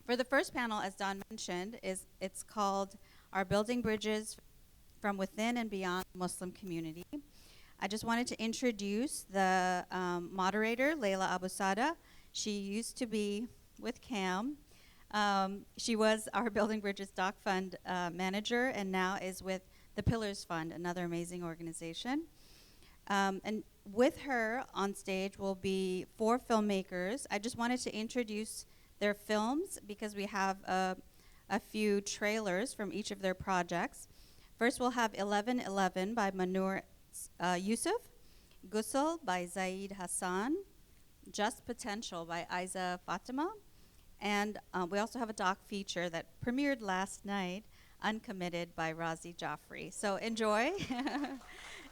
For the first panel, as Don mentioned, it's called Our Building Bridges from Within and Beyond the Muslim Community. I just wanted to introduce the moderator, Leila Abu-saada. She used to be with CAAM. She was our Building Bridges Doc Fund manager and now is with the Pillars Fund, another amazing organization. And with her on stage will be 4 filmmakers. I just wanted to introduce their films because we have a few trailers from each of their projects. First we'll have 1111 by Mahnoor Euceph, GHUSL by Zaid Hassan, Just Potential by Aizzah Fatima, and we also have a doc feature that premiered last night, Uncommitted by Razi, Jafri. So enjoy.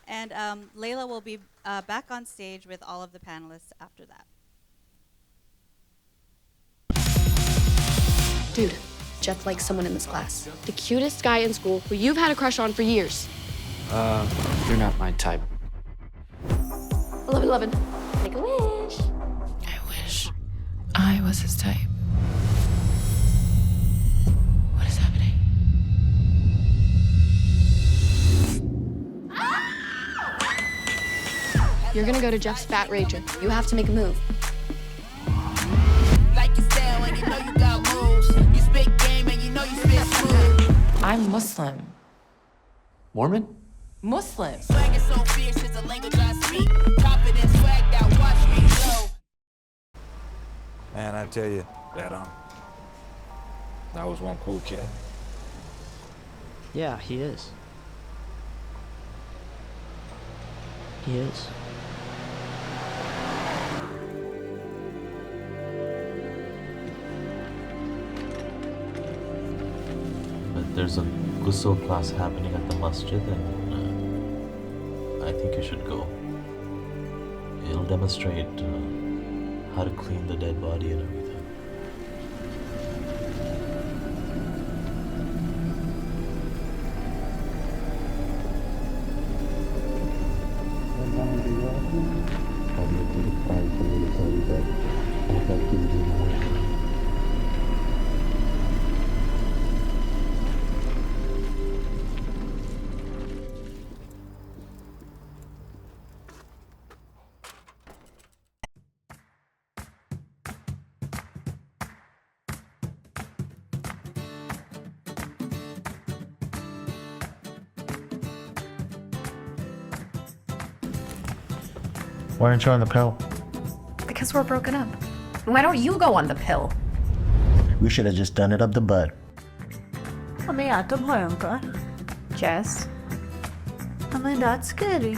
And Leila will be back on stage with all of the panelists after that. Dude, Jeff likes someone in this class. The cutest guy in school who you've had a crush on for years. You're not my type. 1111. Make a wish. I wish I was his type. What is happening? You're gonna go to Jeff's fat rager. You have to make a move. I'm Muslim. Mormon? Muslim. Man, I tell you, that was one cool kid. Yeah, he is. He is. But there's a GHUSL class happening at the masjid, and I think you should go. It'll demonstrate how to clean the dead body and everything. Why aren't you on the pill? Because we're broken up. Why don't you go on the pill? We should have just done it up the butt. Jess? That's scary.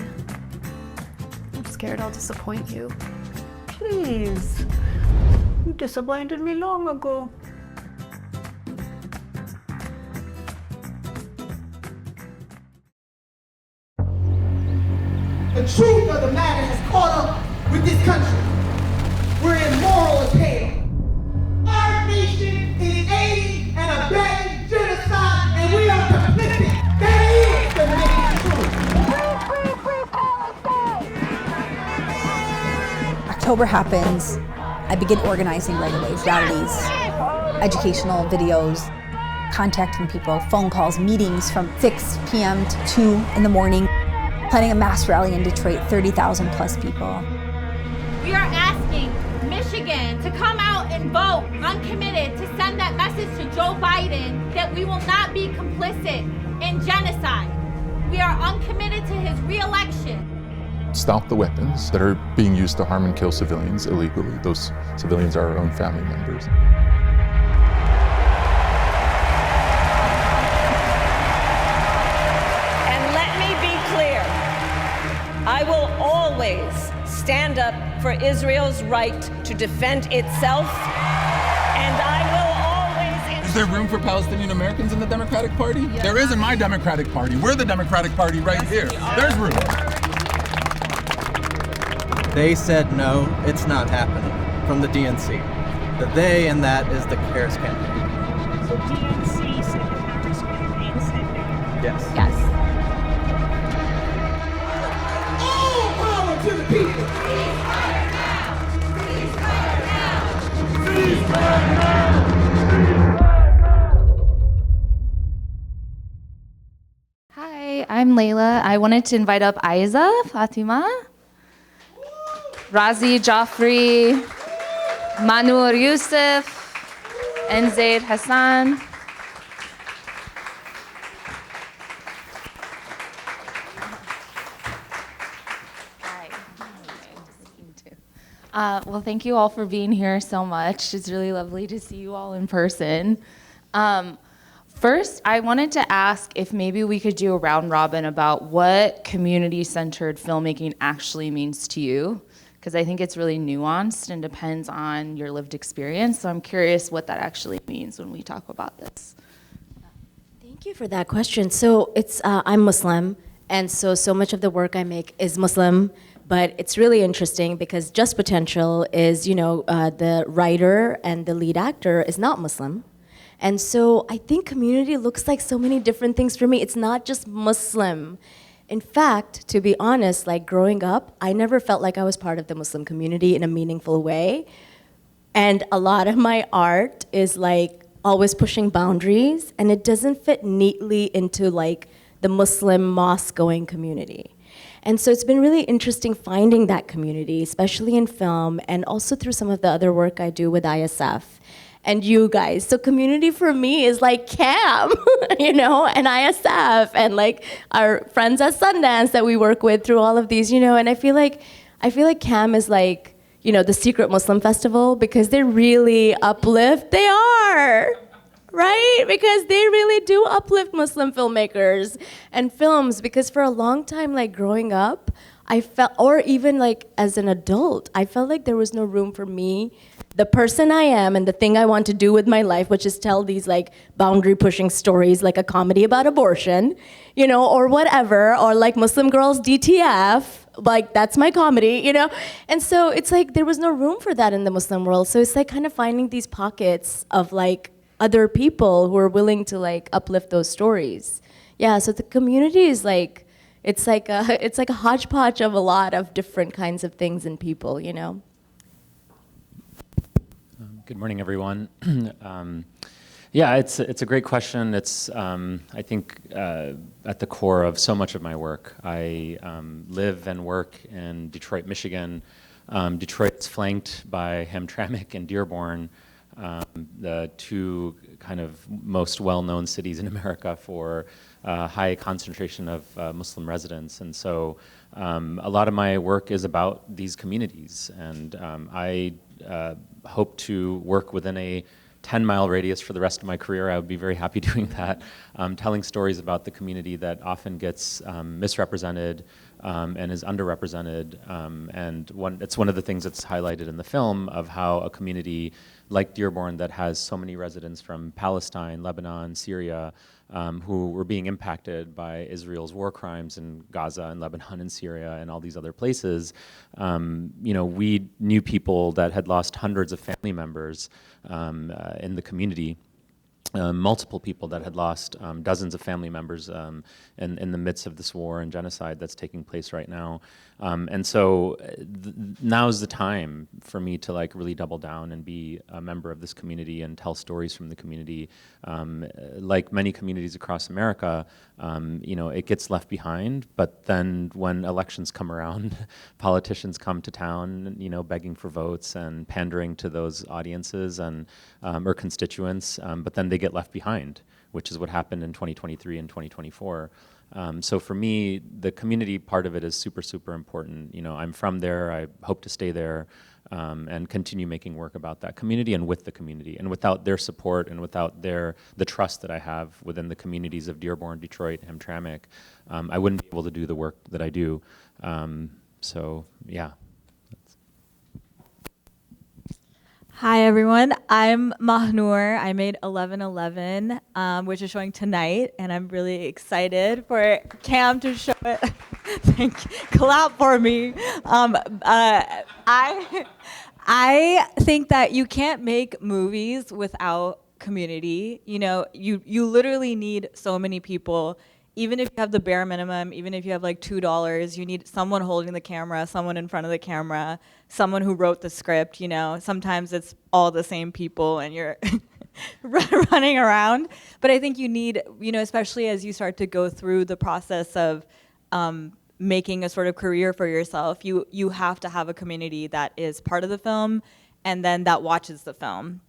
I'm scared I'll disappoint you. Please. You disappointed me long ago. The truth of the matter has caught up with this country. We're in moral appeal. Our nation is aiding and abetting genocide, and we are complicit. That is the naked truth. October happens. I begin organizing right away, rallies, educational videos, contacting people, phone calls, meetings from 6 p.m. to 2 in the morning. Planning a mass rally in Detroit, 30,000 plus people. We are asking Michigan to come out and vote uncommitted to send that message to Joe Biden that we will not be complicit in genocide. We are uncommitted to his re-election. Stop the weapons that are being used to harm and kill civilians illegally. Those civilians are our own family members. I will always stand up for Israel's right to defend itself, and I will always... Is there room for Palestinian Americans in the Democratic Party? Yes. There is in my Democratic Party. We're the Democratic Party right here. There's room. They said no, it's not happening, from the DNC. The they and that is the CARES campaign. So DNC said the CARES campaign said yes. Yes. To the people. Ceasefire now! Ceasefire now! Ceasefire now! Leila. I wanted to invite up Aizzah, Fatima, Razi, Jafri, Mahnoor, Euceph, and Zaid, Hassan. Well, thank you all for being here so much. It's really lovely to see you all in person. First, I wanted to ask if maybe we could do a round robin about what community-centered filmmaking actually means to you, because I think it's really nuanced and depends on your lived experience. So I'm curious what that actually means when we talk about this. Thank you for that question. So I'm Muslim, and so much of the work I make is Muslim. But it's really interesting because Just Potential is, the writer and the lead actor is not Muslim. And so I think community looks like so many different things for me. It's not just Muslim. In fact, to be honest, like growing up, I never felt like I was part of the Muslim community in a meaningful way. And a lot of my art is like always pushing boundaries, and it doesn't fit neatly into like the Muslim mosque-going community. And so it's been really interesting finding that community, especially in film, and also through some of the other work I do with Euceph and you guys. So community for me is like CAAM, and Euceph, and like our friends at Sundance that we work with through all of these, and I feel like CAAM is like, the secret Muslim festival, because they really uplift, they are. Right? Because they really do uplift Muslim filmmakers and films, because for a long time, like growing up, I felt, or even like as an adult, I felt like there was no room for me, the person I am and the thing I want to do with my life, which is tell these like boundary pushing stories, like a comedy about abortion, or whatever, or like Muslim Girls DTF, like that's my comedy, And so it's like there was no room for that in the Muslim world. So it's like kind of finding these pockets of like other people who are willing to like uplift those stories. Yeah, so the community is like, it's like a hodgepodge of a lot of different kinds of things and people, Good morning, everyone. Yeah, it's a great question. It's I think at the core of so much of my work. I live and work in Detroit, Michigan. Detroit's flanked by Hamtramck and Dearborn, the two kind of most well-known cities in America for high concentration of Muslim residents. And so a lot of my work is about these communities. And I hope to work within a 10-mile radius for the rest of my career. I would be very happy doing that, telling stories about the community that often gets misrepresented and is underrepresented. And it's one of the things that's highlighted in the film of how a community like Dearborn that has so many residents from Palestine, Lebanon, Syria, who were being impacted by Israel's war crimes in Gaza and Lebanon and Syria and all these other places. We knew people that had lost hundreds of family members in the community. Multiple people that had lost dozens of family members in the midst of this war and genocide that's taking place right now. And so now's the time for me to like really double down and be a member of this community and tell stories from the community. Like many communities across America, it gets left behind, but then when elections come around, politicians come to town, begging for votes and pandering to those audiences and or constituents, but then they get left behind, which is what happened in 2023 and 2024. So for me, the community part of it is super, super important. I'm from there. I hope to stay there and continue making work about that community and with the community. And without their support and without the trust that I have within the communities of Dearborn, Detroit, Hamtramck, I wouldn't be able to do the work that I do. So yeah. Hi everyone, I'm Mahnoor. I made 1111, which is showing tonight, and I'm really excited for CAAM to show it. Thank you. Clap for me. I think that you can't make movies without community. You literally need so many people. Even if you have the bare minimum, even if you have like $2, you need someone holding the camera, someone in front of the camera, someone who wrote the script, Sometimes it's all the same people and you're running around. But I think you need, especially as you start to go through the process of making a sort of career for yourself, you have to have a community that is part of the film and then that watches the film.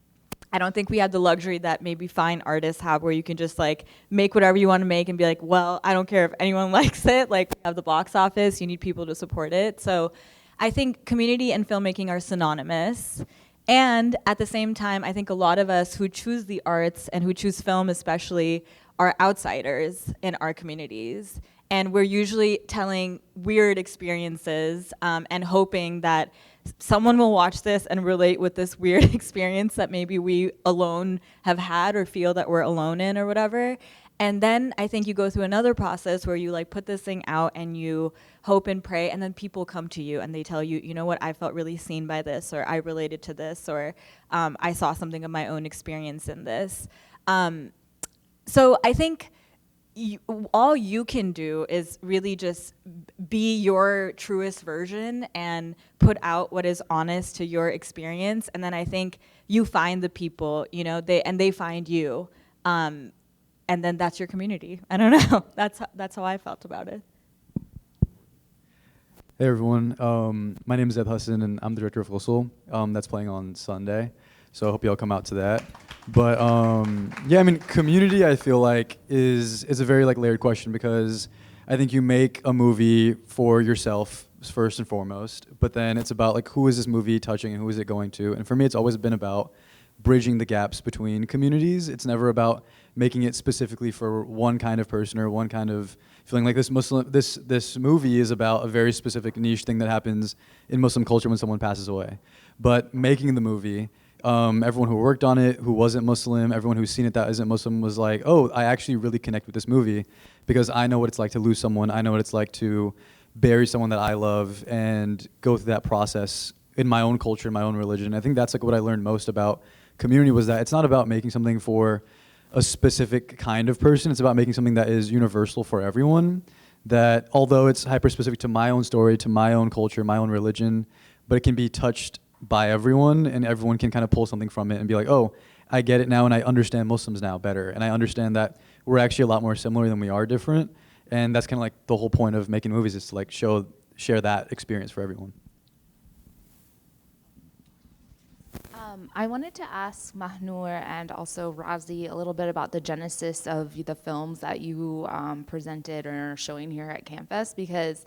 I don't think we have the luxury that maybe fine artists have, where you can just like make whatever you want to make and be like, well, I don't care if anyone likes it. Like, we have the box office, you need people to support it. So I think community and filmmaking are synonymous. And at the same time, I think a lot of us who choose the arts and who choose film especially are outsiders in our communities. And we're usually telling weird experiences and hoping that someone will watch this and relate with this weird experience that maybe we alone have had or feel that we're alone in or whatever. And then I think you go through another process where you like put this thing out and you hope and pray, and then people come to you and they tell you, you know what, I felt really seen by this, or I related to this, or I saw something of my own experience in this. So I think all you can do is really just be your truest version and put out what is honest to your experience. And then I think you find the people, they find you. And then that's your community. I don't know. That's how I felt about it. Hey everyone, my name is Hassan and I'm the director of GHUSL. That's playing on Sunday. So I hope y'all come out to that. But yeah, I mean, community, I feel like is a very like layered question, because I think you make a movie for yourself first and foremost, but then it's about like, who is this movie touching and who is it going to? And for me, it's always been about bridging the gaps between communities. It's never about making it specifically for one kind of person or one kind of feeling. Like this movie is about a very specific niche thing that happens in Muslim culture when someone passes away. But making the movie, everyone who worked on it, who wasn't Muslim, everyone who's seen it that isn't Muslim was like, oh, I actually really connect with this movie because I know what it's like to lose someone. I know what it's like to bury someone that I love and go through that process in my own culture, in my own religion. I think that's like what I learned most about community, was that it's not about making something for a specific kind of person. It's about making something that is universal for everyone, that although it's hyper-specific to my own story, to my own culture, my own religion, but it can be touched by everyone, and everyone can kind of pull something from it and be like, oh, I get it now, and I understand Muslims now better, and I understand that we're actually a lot more similar than we are different. And that's kind of like the whole point of making movies, is to like share that experience for everyone. I wanted to ask Mahnoor and also Razi a little bit about the genesis of the films that you presented or are showing here at CAAMFest, because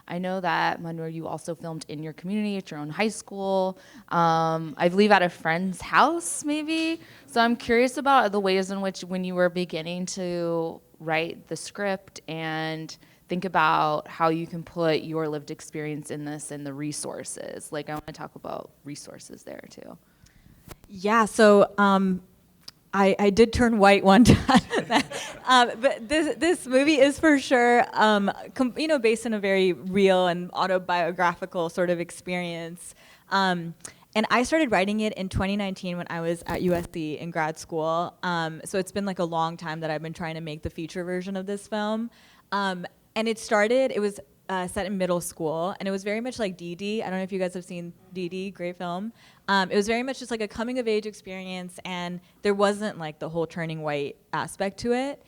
I know that, Mahnoor, you also filmed in your community at your own high school, I believe at a friend's house, maybe. So I'm curious about the ways in which, when you were beginning to write the script and think about how you can put your lived experience in this and the resources. Like, I want to talk about resources there too. Yeah, so I did turn white one time, but this movie is for sure, based on a very real and autobiographical sort of experience. And I started writing it in 2019 when I was at USC in grad school. So it's been like a long time that I've been trying to make the feature version of this film. And it was set in middle school, and it was very much like DD. I don't know if you guys have seen DD, great film. It was very much just like a coming of age experience, and there wasn't like the whole turning white aspect to it.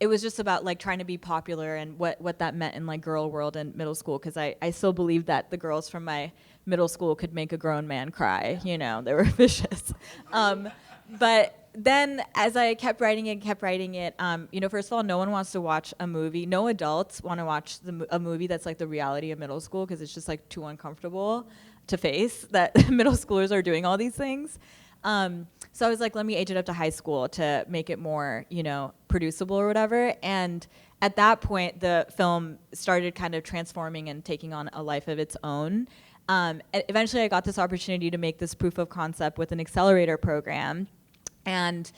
It was just about like trying to be popular and what that meant in like girl world and middle school, because I still believed that the girls from my middle school could make a grown man cry. They were vicious. But then as I kept writing it, first of all, no one wants to watch a movie. No adults want to watch a movie that's like the reality of middle school, because it's just like too uncomfortable to face that middle schoolers are doing all these things. So I was like, let me age it up to high school to make it more, producible or whatever. And at that point, the film started kind of transforming and taking on a life of its own. Eventually, I got this opportunity to make this proof of concept with an accelerator program. And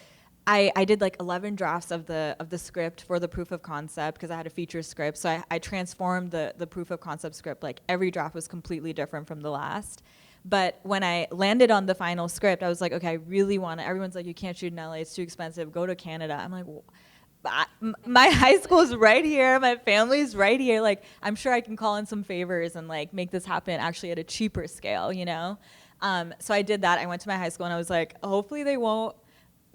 I did like 11 drafts of the script for the proof of concept, because I had a feature script. So I transformed the proof of concept script. Like, every draft was completely different from the last. But when I landed on the final script, I was like, okay, I really want to. Everyone's like, you can't shoot in LA, it's too expensive, go to Canada. I'm like, well, my high school's right here, my family's right here. Like, I'm sure I can call in some favors and like make this happen actually at a cheaper scale, So I did that. I went to my high school and I was like, hopefully they won't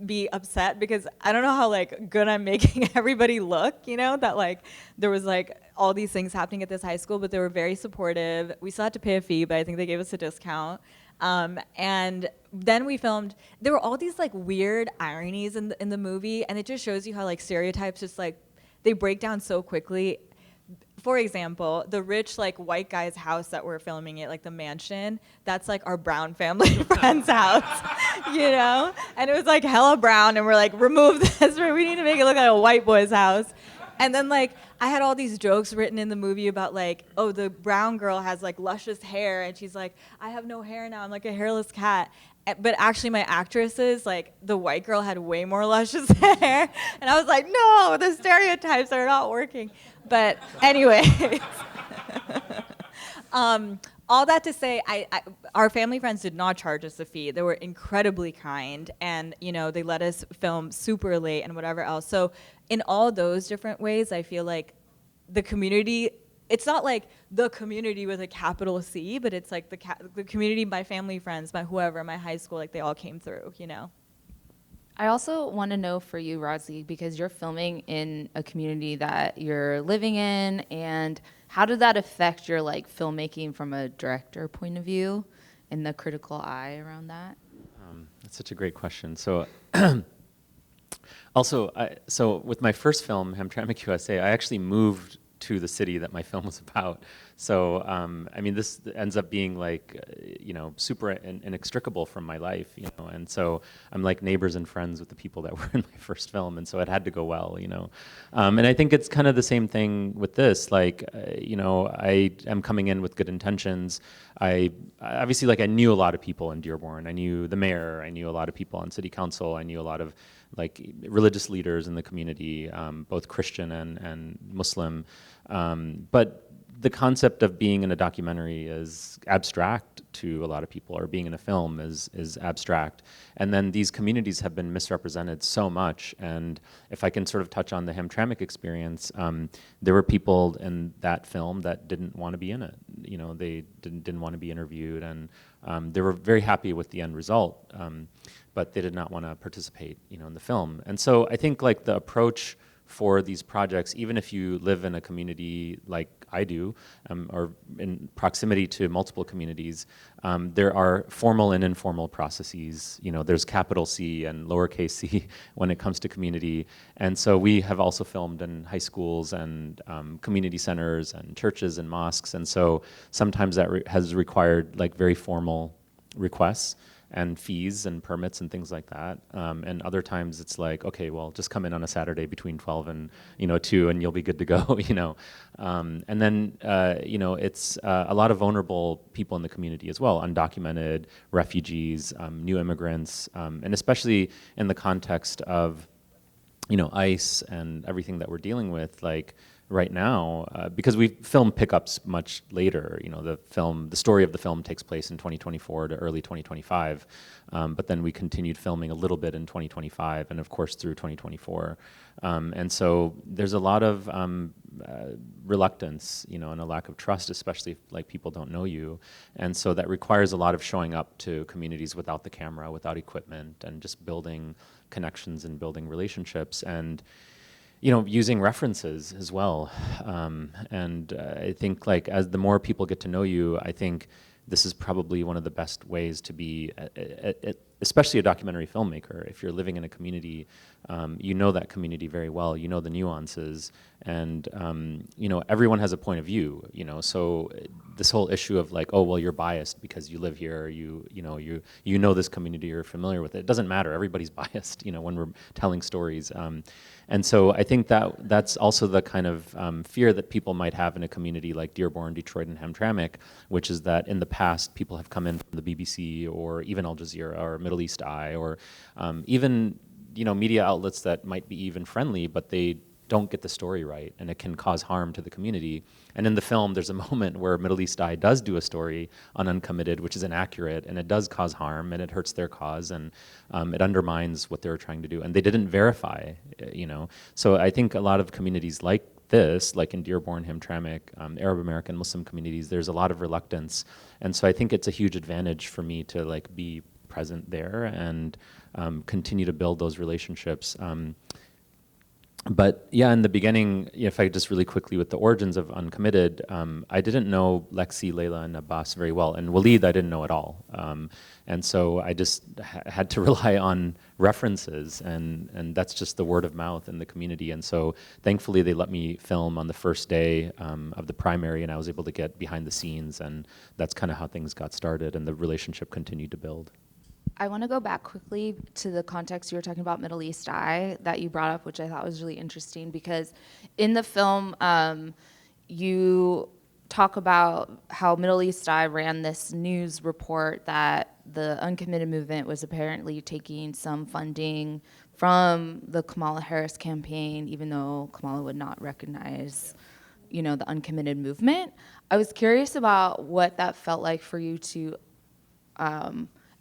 be upset because I don't know how like good I'm making everybody look, that like there was like all these things happening at this high school, but they were very supportive. We still had to pay a fee, but I think they gave us a discount. And then we filmed, there were all these like weird ironies in the movie, and it just shows you how like stereotypes just like, they break down so quickly. For example, the rich like white guy's house that we're filming it, like the mansion, that's like our brown family friend's house, And it was like hella brown, and we're like, remove this, we need to make it look like a white boy's house. And then like, I had all these jokes written in the movie about like, oh, the brown girl has like luscious hair, and she's like, I have no hair now, I'm like a hairless cat. But actually my actresses, like the white girl had way more luscious hair. And I was like, no, the stereotypes are not working. But anyway, all that to say, our family friends did not charge us a fee. They were incredibly kind, and they let us film super late and whatever else. So in all those different ways, I feel like the community, it's not like the community with a capital C, but it's like the community, my family friends, my whoever, my high school, like they all came through, I also want to know for you, Razi, because you're filming in a community that you're living in, and how did that affect your like filmmaking from a director point of view and the critical eye around that? That's such a great question. So also, so with my first film, Hamtramck USA, I actually moved to the city that my film was about. So, I mean, this ends up being like, super inextricable from my life, and so I'm like neighbors and friends with the people that were in my first film, and so it had to go well, And I think it's kind of the same thing with this, like, I am coming in with good intentions. I obviously, like, I knew a lot of people in Dearborn. I knew the mayor, I knew a lot of people on city council, I knew a lot of like religious leaders in the community, both Christian and Muslim, but the concept of being in a documentary is abstract to a lot of people, or being in a film is abstract. And then these communities have been misrepresented so much. And if I can sort of touch on the Hamtramck experience, there were people in that film that didn't want to be in it. They didn't want to be interviewed, and they were very happy with the end result, but they did not want to participate, in the film. And so I think like the approach for these projects, even if you live in a community like I do, or in proximity to multiple communities, there are formal and informal processes. There's capital C and lowercase c when it comes to community. And so we have also filmed in high schools and community centers and churches and mosques. And so sometimes that has required like very formal requests and fees and permits and things like that. And other times it's like, okay, well, just come in on a Saturday between 12 and 2 and you'll be good to go, And then, it's a lot of vulnerable people in the community as well, undocumented, refugees, new immigrants, and especially in the context of, ICE and everything that we're dealing with, like, right now, because we film pickups much later. The story of the film takes place in 2024 to early 2025, but then we continued filming a little bit in 2025, and of course through 2024. And so there's a lot of reluctance, and a lack of trust, especially if like people don't know you. And so that requires a lot of showing up to communities without the camera, without equipment, and just building connections and building relationships, and using references as well. And I think like as the more people get to know you, I think this is probably one of the best ways to be, especially a documentary filmmaker. If you're living in a community, you know that community very well, you know the nuances, and everyone has a point of view, so this whole issue of like, oh, well, you're biased because you live here, or you know this community, you're familiar with it. It doesn't matter, everybody's biased, when we're telling stories. And so I think that's also the kind of fear that people might have in a community like Dearborn, Detroit, and Hamtramck, which is that in the past people have come in from the BBC or even Al Jazeera or Middle East Eye, or even media outlets that might be even friendly, but they don't get the story right, and it can cause harm to the community. And in the film, there's a moment where Middle East Eye does do a story on Uncommitted, which is inaccurate, and it does cause harm, and it hurts their cause, and it undermines what they were trying to do. And they didn't verify, So I think a lot of communities like this, like in Dearborn, Hamtramck, Arab American, Muslim communities, there's a lot of reluctance. And so I think it's a huge advantage for me to like be present there and continue to build those relationships. But yeah, in the beginning, if I just really quickly with the origins of Uncommitted, I didn't know Lexi, Leila, and Abbas very well, and Waleed I didn't know at all. And so I just had to rely on references, and that's just the word of mouth in the community. And so thankfully they let me film on the first day of the primary, and I was able to get behind the scenes, and that's kind of how things got started, and the relationship continued to build. I want to go back quickly to the context you were talking about Middle East Eye that you brought up, which I thought was really interesting, because in the film you talk about how Middle East Eye ran this news report that the Uncommitted movement was apparently taking some funding from the Kamala Harris campaign, even though Kamala would not recognize, you know, the Uncommitted movement. I was curious about what that felt like for you to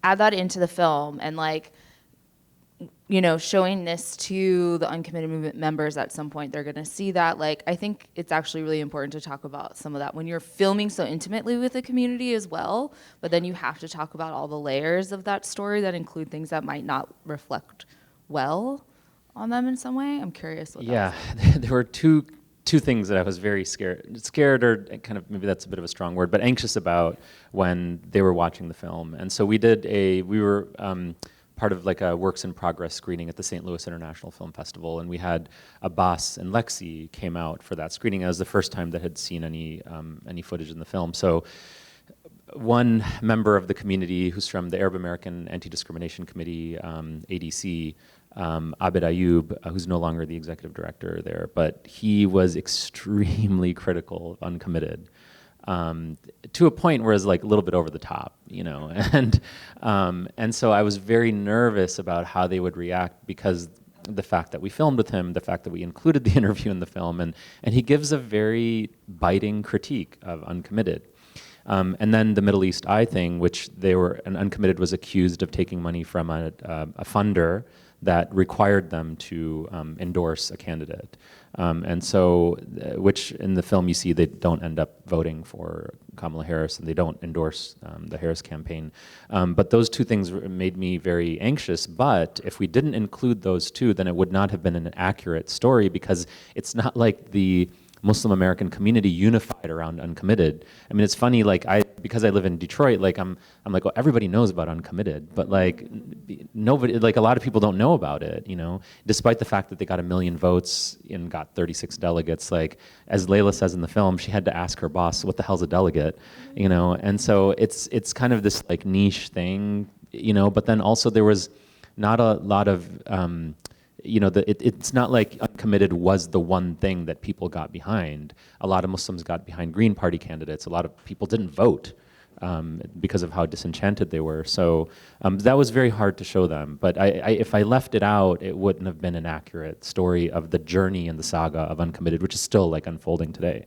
add that into the film and, like, you know, showing this to the Uncommitted movement members at some point. They're going to see that. Like, I think it's actually really important to talk about some of that when you're filming so intimately with the community as well, but then you have to talk about all the layers of that story that include things that might not reflect well on them in some way. I'm curious what that was. There were two things that I was very scared, or kind of, maybe that's a bit of a strong word, but anxious about when they were watching the film. And so we were part of like a works in progress screening at the St. Louis International Film Festival, and we had Abbas and Lexi came out for that screening. It was the first time that had seen any footage in the film. So one member of the community who's from the Arab American Anti-Discrimination Committee, ADC, Abed Ayub, who's no longer the executive director there, but he was extremely critical of Uncommitted, to a point where it's like a little bit over the top, you know, and so I was very nervous about how they would react, because the fact that we filmed with him, the fact that we included the interview in the film, and he gives a very biting critique of Uncommitted. And then the Middle East Eye thing, which Uncommitted was accused of taking money from a funder that required them to endorse a candidate. And so, which in the film you see they don't end up voting for Kamala Harris, and they don't endorse the Harris campaign. But those two things made me very anxious, but if we didn't include those two, then it would not have been an accurate story, because it's not like the Muslim American community unified around Uncommitted. I mean, it's funny, like because I live in Detroit, like I'm like, well, everybody knows about Uncommitted, but like nobody, like a lot of people don't know about it, you know, despite the fact that they got 1 million votes and got 36 delegates. Like, as Leila says in the film, she had to ask her boss, what the hell's a delegate, you know? And so it's kind of this like niche thing, you know, but then also there was not a lot of, you know, it's not like Uncommitted was the one thing that people got behind. A lot of Muslims got behind Green Party candidates. A lot of people didn't vote because of how disenchanted they were. So that was very hard to show them. But if I left it out, it wouldn't have been an accurate story of the journey and the saga of Uncommitted, which is still like unfolding today.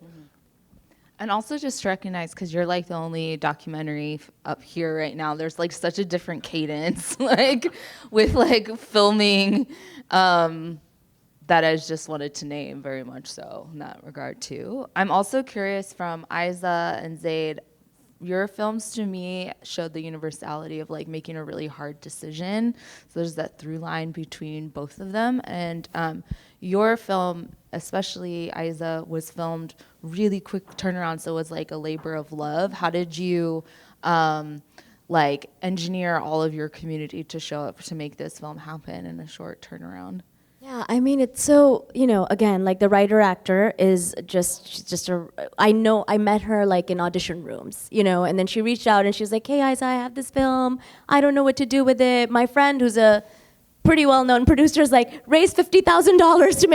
And also just to recognize, because you're like the only documentary up here right now, there's like such a different cadence, like with like filming that I just wanted to name very much so in that regard too. I'm also curious, from Aizzah and Zaid, your films to me showed the universality of like making a really hard decision. So there's that through line between both of them. And your film, especially Aizzah, was filmed really quick turnaround, so it was like a labor of love. How did you like engineer all of your community to show up to make this film happen in a short turnaround? Yeah, I mean, it's so, you know, again, like the writer-actor is I met her like in audition rooms, you know, and then she reached out and she's like, hey, Aizzah, I have this film. I don't know what to do with it. My friend, who's a pretty well-known producer, is like, raise $50,000 to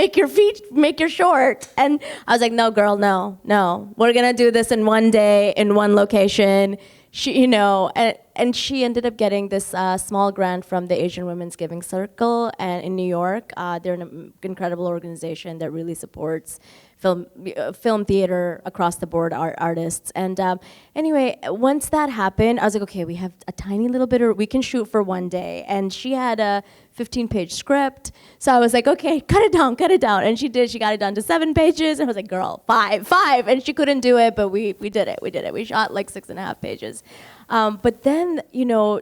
make your short. And I was like, no, girl, no. We're going to do this in one day, in one location. She, you know, and she ended up getting this small grant from the Asian Women's Giving Circle in New York. They're an incredible organization that really supports film theater across the board artists. And anyway, once that happened, I was like, okay, we have a tiny little bit, we can shoot for one day. And she had a 15-page script. So I was like, okay, cut it down. And she did. She got it down to 7 pages. And I was like, girl, five. And she couldn't do it, but we did it. We shot like 6.5 pages. But then,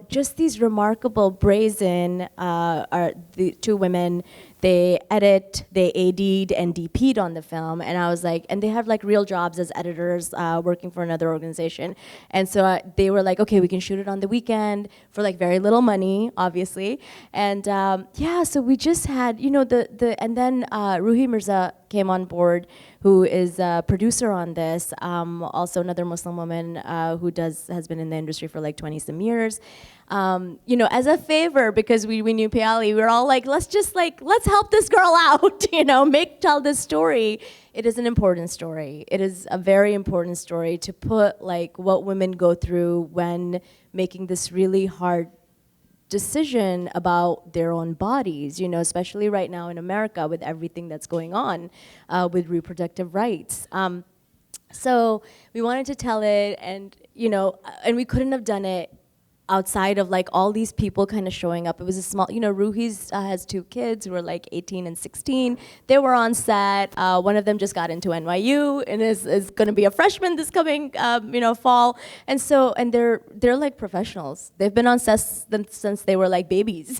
just these remarkable brazen, are the two women, they AD'd and DP'd on the film, and I was like, and they have like real jobs as editors working for another organization. And so they were like, okay, we can shoot it on the weekend for like very little money, obviously. And so we just had, and then Ruhi Mirza came on board, who is a producer on this, also another Muslim woman who has been in the industry for like 20 some years. As a favor, because we knew Piali, we were all like, let's help this girl out, tell this story. It is an important story. It is a very important story to put like what women go through when making this really hard decision about their own bodies, especially right now in America with everything that's going on with reproductive rights. So we wanted to tell it, and we couldn't have done it outside of like all these people kind of showing up. It was a small, Ruhi's has 2 kids who are like 18 and 16. They were on set. One of them just got into NYU and is going to be a freshman this coming, fall. And so, and they're like professionals. They've been on set since they were like babies,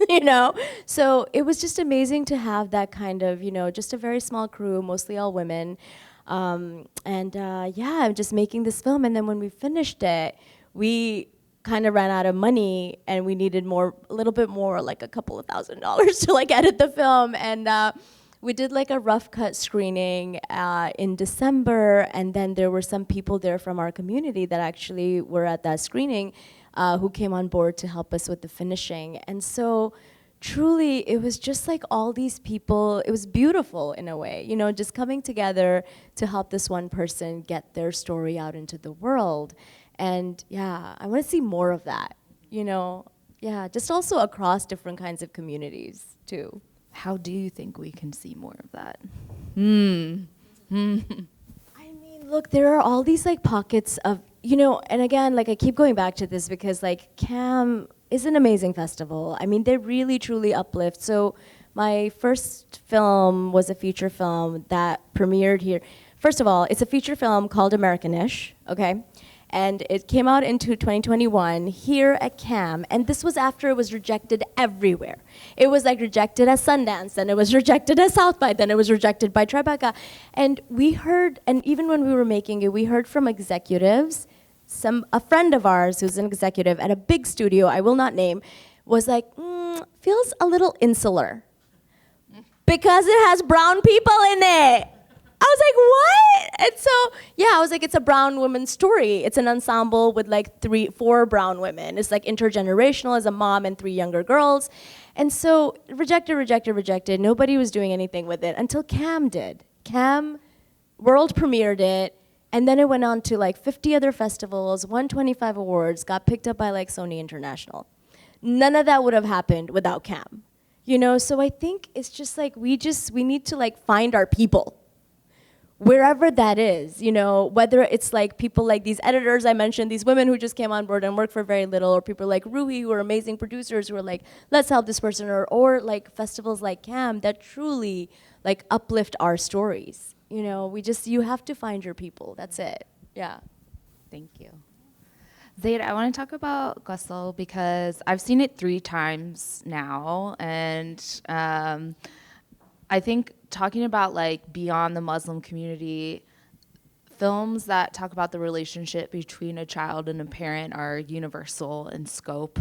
So it was just amazing to have that kind of, just a very small crew, mostly all women. Just making this film. And then when we finished it, we kind of ran out of money, and we needed a little bit more, like a couple of $1,000s to like edit the film. And we did like a rough cut screening in December, and then there were some people there from our community that actually were at that screening who came on board to help us with the finishing. And so truly, it was just like all these people, it was beautiful in a way, just coming together to help this one person get their story out into the world. And I want to see more of that, just also across different kinds of communities too. How do you think we can see more of that? I mean, look, there are all these like pockets of, and again, like I keep going back to this because like CAAM is an amazing festival. I mean, they really, truly uplift. So my first film was a feature film that premiered here. First of all, it's a feature film called Americanish, okay? And it came out into 2021 here at CAAM, and this was after it was rejected everywhere. It was like rejected at Sundance, then it was rejected at South by, then it was rejected by Tribeca. And we heard, and even when we were making it, we heard from executives, a friend of ours who's an executive at a big studio, I will not name, was like, feels a little insular because it has brown people in it. I was like, what? And so, I was like, it's a brown woman's story. It's an ensemble with like 4 brown women. It's like intergenerational as a mom and 3 younger girls. And so rejected. Nobody was doing anything with it until CAAM did. CAAM world premiered it, and then it went on to like 50 other festivals, won 25 awards, got picked up by like Sony International. None of that would have happened without CAAM. So I think it's just like, we need to like find our people. Wherever that is, whether it's like people like these editors I mentioned, these women who just came on board and worked for very little, or people like Ruhi who are amazing producers who are like, let's help this person, or like festivals like CAAM that truly like uplift our stories. You have to find your people. That's it. Yeah. Thank you. Zaid, I want to talk about GHUSL because I've seen it 3 times now, and I think talking about like beyond the Muslim community, films that talk about the relationship between a child and a parent are universal in scope,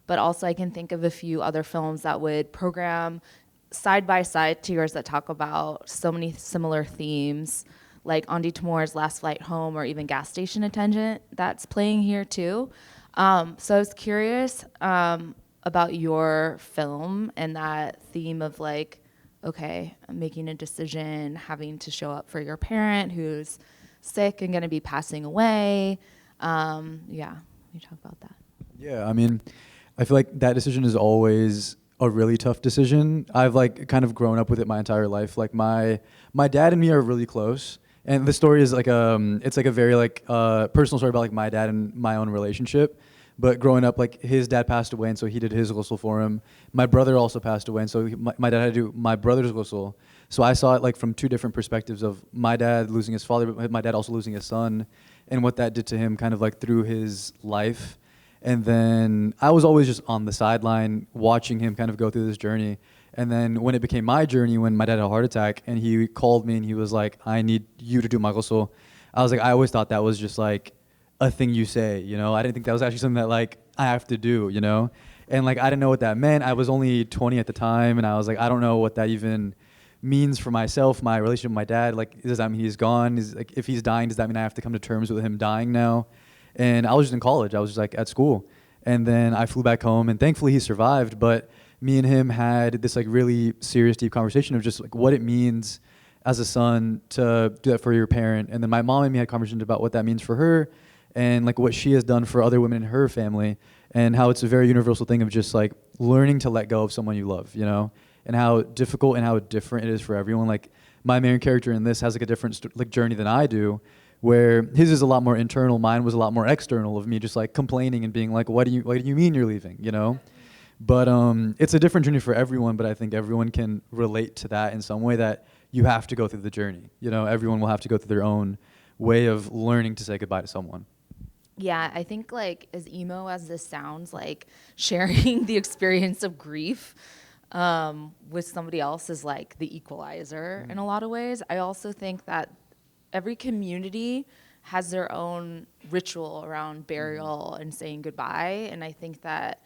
but also I can think of a few other films that would program side by side to yours that talk about so many similar themes, like Andi Timur's Last Flight Home, or even Gas Station Attendant that's playing here too. So I was curious about your film and that theme of like, okay, making a decision, having to show up for your parent who's sick and going to be passing away. You talk about that. Yeah, I mean, I feel like that decision is always a really tough decision. I've like kind of grown up with it my entire life. Like my dad and me are really close, and the story is like it's like a very like personal story about like my dad and my own relationship. But growing up, like his dad passed away, and so he did his ghusl for him. My brother also passed away, and so my dad had to do my brother's ghusl. So I saw it like from 2 different perspectives of my dad losing his father, but my dad also losing his son, and what that did to him kind of like through his life. And then I was always just on the sideline watching him kind of go through this journey. And then when it became my journey, when my dad had a heart attack and he called me and he was like, I need you to do my ghusl. I was like, I always thought that was just like a thing you say, you know? I didn't think that was actually something that like I have to do, you know? And like, I didn't know what that meant. I was only 20 at the time. And I was like, I don't know what that even means for myself, my relationship with my dad. Like, does that mean he's gone? Like, if he's dying, does that mean I have to come to terms with him dying now? And I was just in college. I was just like at school. And then I flew back home and thankfully he survived. But me and him had this like really serious, deep conversation of just like what it means as a son to do that for your parent. And then my mom and me had conversations about what that means for her and like what she has done for other women in her family and how it's a very universal thing of just like learning to let go of someone you love, you know, and how difficult and how different it is for everyone. Like my main character in this has like a different like journey than I do, where his is a lot more internal, mine was a lot more external of me just like complaining and being like, what do you mean you're leaving, you know? But it's a different journey for everyone, but I think everyone can relate to that in some way that you have to go through the journey. You know, everyone will have to go through their own way of learning to say goodbye to someone. Yeah, I think like as emo as this sounds, like sharing the experience of grief with somebody else is like the equalizer in a lot of ways. I also think that every community has their own ritual around burial and saying goodbye. And I think that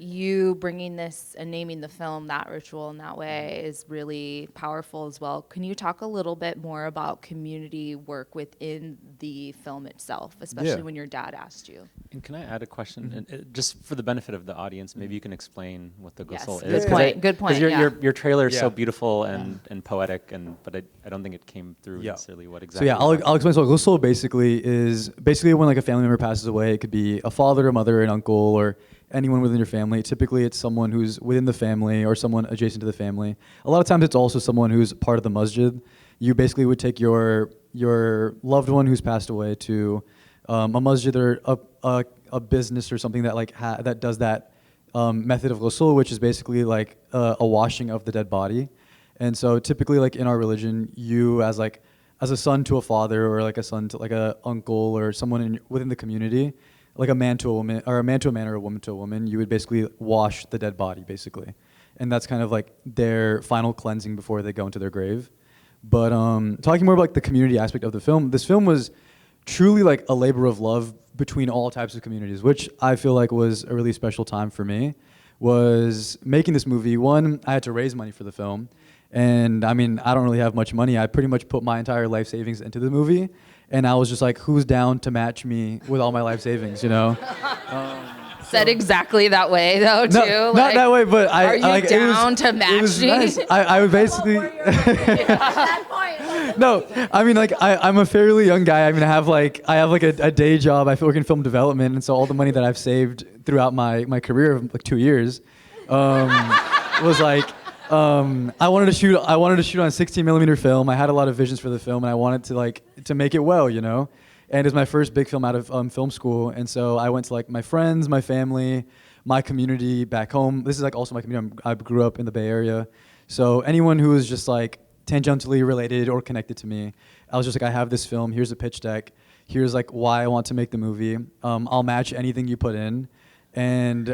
you bringing this and naming the film that ritual in that way is really powerful as well. Can you talk a little bit more about community work within the film itself, especially when your dad asked you? And can I add a question? And just for the benefit of the audience, maybe you can explain what the ghusl Yes, is. good point. Because your trailer is so beautiful and poetic, but I don't think it came through necessarily what exactly. So I'll explain. So ghusl basically is when like a family member passes away. It could be a father, a mother, an uncle, or anyone within your family. Typically it's someone who's within the family or someone adjacent to the family. A lot of times it's also someone who's part of the masjid. You basically would take your loved one who's passed away to a masjid or a business or something that like that does that method of ghusl, which is basically like a washing of the dead body. And so typically like in our religion, you as a son to a father or like a son to like a uncle or someone within the community, like a man to a woman, or a man to a man or a woman to a woman, you would basically wash the dead body, basically. And that's kind of like their final cleansing before they go into their grave. But talking more about like the community aspect of the film, this film was truly like a labor of love between all types of communities, which I feel like was a really special time for me, was making this movie. One, I had to raise money for the film. And I mean, I don't really have much money. I pretty much put my entire life savings into the movie. And I was just like, who's down to match me with all my life savings, you know? Said exactly that way, though, too. No, not that way, but are you down to match it was me? nice. I would basically... No, I mean, like, I'm a fairly young guy. I mean, I have like a day job. I work in film development, and so all the money that I've saved throughout my career of like 2 years was like... I wanted to shoot on a 16mm film. I had a lot of visions for the film, and I wanted to make it well, you know. And it's my first big film out of film school, and so I went to like my friends, my family, my community back home. This is like also my community. I grew up in the Bay Area, so anyone who was just like tangentially related or connected to me, I was just like, I have this film. Here's a pitch deck. Here's like why I want to make the movie. I'll match anything you put in, and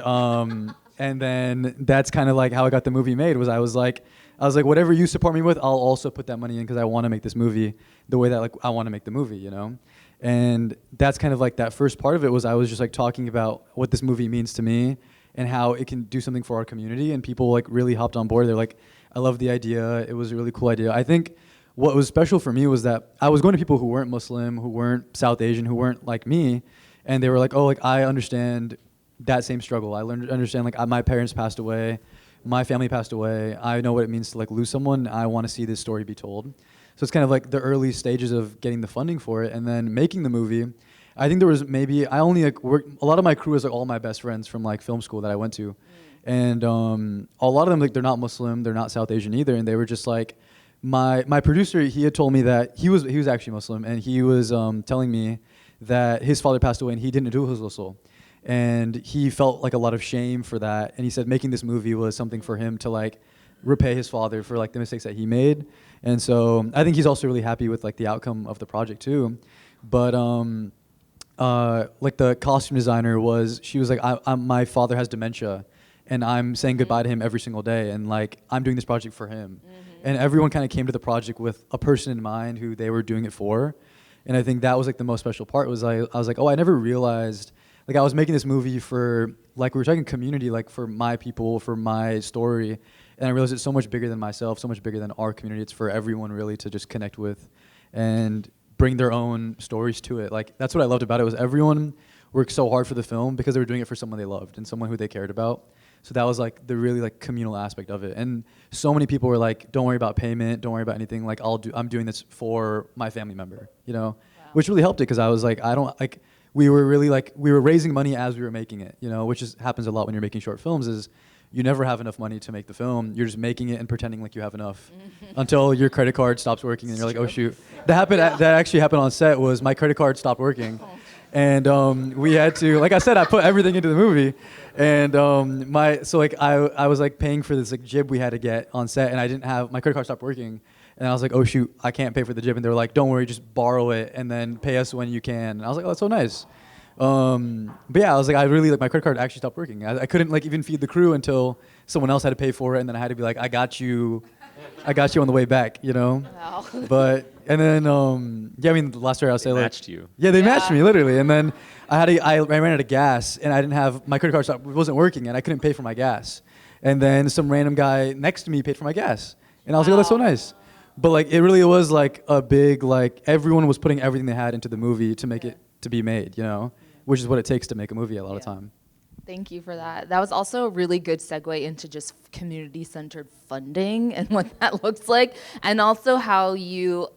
then that's kind of like how I got the movie made. I was like, whatever you support me with, I'll also put that money in because I want to make this movie the way that like I want to make the movie, you know? And that's kind of like that first part of it was I was just like talking about what this movie means to me and how it can do something for our community. And people like really hopped on board. They're like, I love the idea. It was a really cool idea. I think what was special for me was that I was going to people who weren't Muslim, who weren't South Asian, who weren't like me. And they were like, oh, like I understand that same struggle. I understand like my parents passed away, my family passed away. I know what it means to like lose someone. I want to see this story be told. So it's kind of like the early stages of getting the funding for it and then making the movie. I think there was maybe, I only like worked, a lot of my crew is like all my best friends from like film school that I went to. And a lot of them, like they're not Muslim, they're not South Asian either. And they were just like, my producer, he had told me that he was actually Muslim, and he was telling me that his father passed away and he didn't do his ghusl. And he felt like a lot of shame for that. And he said making this movie was something for him to like repay his father for like the mistakes that he made. And so I think he's also really happy with like the outcome of the project too. But like the costume designer she was like, my father has dementia, and I'm saying goodbye to him every single day, and like I'm doing this project for him. And everyone kind of came to the project with a person in mind who they were doing it for. And I think that was like the most special part was I was like, oh, I never realized, like I was making this movie for, like we were talking community, like for my people, for my story. And I realized it's so much bigger than myself, so much bigger than our community. It's for everyone really to just connect with and bring their own stories to it. Like that's what I loved about it was everyone worked so hard for the film because they were doing it for someone they loved and someone who they cared about. So that was like the really like communal aspect of it. And so many people were like, don't worry about payment, don't worry about anything. Like I'm doing this for my family member, you know, wow. Which really helped it because I was like, we were really like, we were raising money as we were making it, you know, which happens a lot when you're making short films is you never have enough money to make the film. You're just making it and pretending like you have enough until your credit card stops working and you're like, oh shoot. That actually happened on set was my credit card stopped working. And we had to, like I said, I put everything into the movie. And I was like paying for this like jib we had to get on set and I didn't have, my credit card stopped working. And I was like, oh shoot, I can't pay for the jib. And they were like, don't worry, just borrow it and then pay us when you can. And I was like, oh, that's so nice. But yeah, I was like, my credit card actually stopped working. I couldn't like even feed the crew until someone else had to pay for it. And then I had to be like, I got you on the way back, you know? Wow. And then, yeah, I mean, the last story I'll say they like. matched you. Yeah, they matched me literally. And then I ran out of gas and I didn't have, my credit card wasn't working and I couldn't pay for my gas. And then some random guy next to me paid for my gas. And I was like, oh, that's so nice. But like, it really was like a big, like everyone was putting everything they had into the movie to make it to be made, you know? Which is what it takes to make a movie a lot of time. Thank you for that. That was also a really good segue into just community-centered funding and what that looks like, and also how you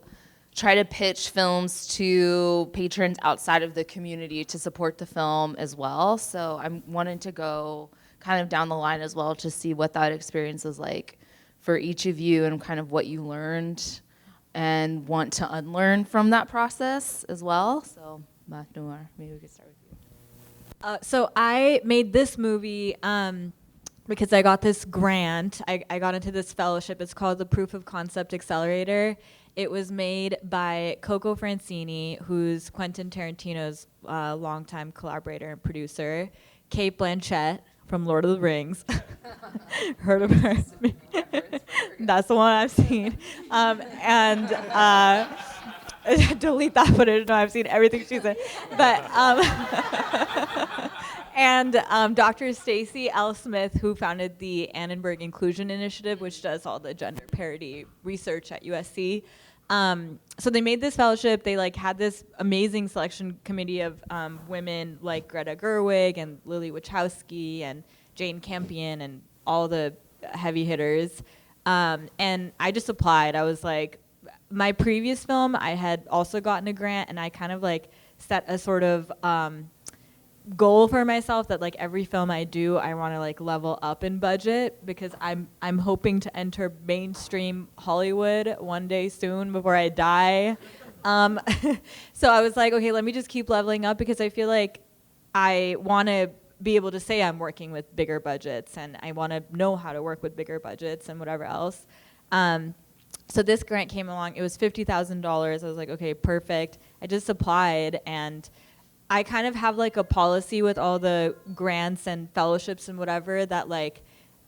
try to pitch films to patrons outside of the community to support the film as well. So I'm wanting to go kind of down the line as well to see what that experience is like for each of you and kind of what you learned and want to unlearn from that process as well. So Mahnoor, maybe we could start with you. So I made this movie because I got this grant. I got into this fellowship. It's called the Proof of Concept Accelerator. It was made by Coco Francini, who's Quentin Tarantino's longtime collaborator and producer, Kate Blanchett from Lord of the Rings. Heard of her? That's the one I've seen. Delete that footage. No, I've seen everything she's in. But and Dr. Stacy L. Smith, who founded the Annenberg Inclusion Initiative, which does all the gender parity research at USC. So they made this fellowship. They like had this amazing selection committee of women like Greta Gerwig and Lily Wachowski and Jane Campion and all the heavy hitters. And I just applied. I was like, my previous film, I had also gotten a grant, and I kind of like set a sort of goal for myself that like every film I do, I want to like level up in budget because I'm hoping to enter mainstream Hollywood one day soon before I die. So I was like, okay, let me just keep leveling up because I feel like I want to be able to say I'm working with bigger budgets and I want to know how to work with bigger budgets and whatever else. So this grant came along. It was $50,000. I was like, okay, perfect. I just applied, and I kind of have like a policy with all the grants and fellowships and whatever that like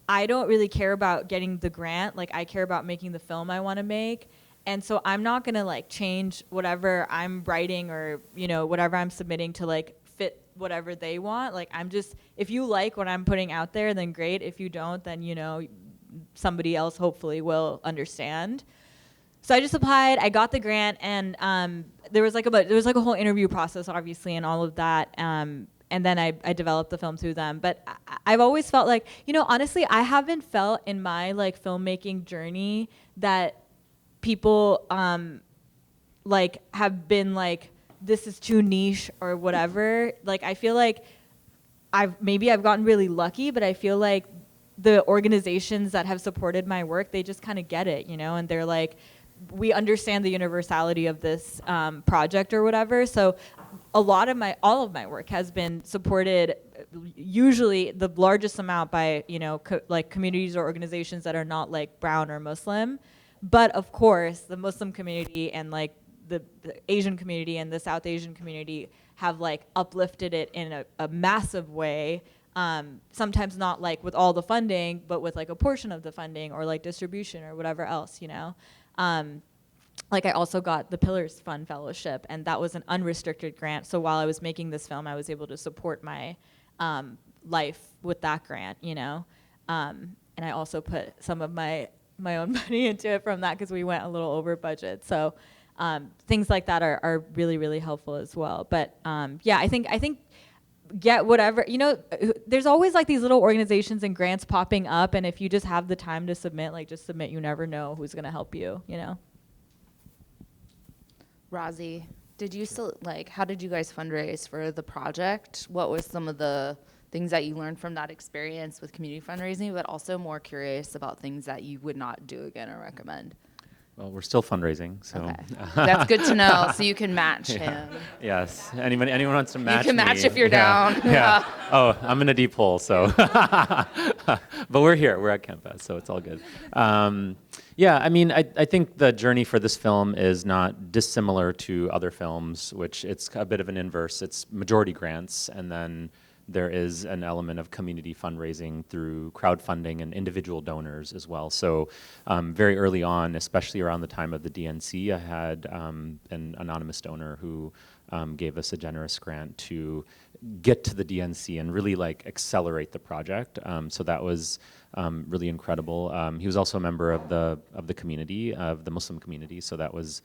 I don't really care about getting the grant. Like I care about making the film I want to make. And so I'm not going to like change whatever I'm writing or, you know, whatever I'm submitting to like fit whatever they want. Like I'm just, if you like what I'm putting out there, then great. If you don't, then, you know, somebody else hopefully will understand. So I just applied, I got the grant, and there was like a whole interview process, obviously, and all of that. And then I developed the film through them. But I've always felt like, you know, honestly, I haven't felt in my like filmmaking journey that people like have been like, this is too niche or whatever. Like I feel like I've gotten really lucky, but I feel like the organizations that have supported my work, they just kind of get it, you know, and they're like, we understand the universality of this project or whatever. So all of my work has been supported, usually the largest amount by, you know, like communities or organizations that are not like brown or Muslim. But of course, the Muslim community and like the Asian community and the South Asian community have like uplifted it in a massive way. Sometimes not like with all the funding, but with like a portion of the funding or like distribution or whatever else, you know. Like I also got the Pillars Fund Fellowship, and that was an unrestricted grant. So while I was making this film, I was able to support my life with that grant, you know. And I also put some of my own money into it from that because we went a little over budget. So things like that are really, really helpful as well. But yeah, I think get whatever, you know, there's always like these little organizations and grants popping up, and if you just have the time to submit, like just submit. You never know who's gonna help you, you know. Razi, did you still, like, how did you guys fundraise for the project? What was some of the things that you learned from that experience with community fundraising, but also more curious about things that you would not do again or recommend? Well, we're still fundraising, so. Okay. That's good to know, so you can match him. Yes, anyone wants to match You can match me. if you're down. Yeah. Oh, I'm in a deep hole, so. But we're here, we're at CAAMFest, so it's all good. Yeah, I mean, I think the journey for this film is not dissimilar to other films, which it's a bit of an inverse. It's majority grants, and then there is an element of community fundraising through crowdfunding and individual donors as well. So very early on, especially around the time of the DNC, I had an anonymous donor who gave us a generous grant to get to the DNC and really like accelerate the project. So that was really incredible. He was also a member of the community, of the Muslim community, so that was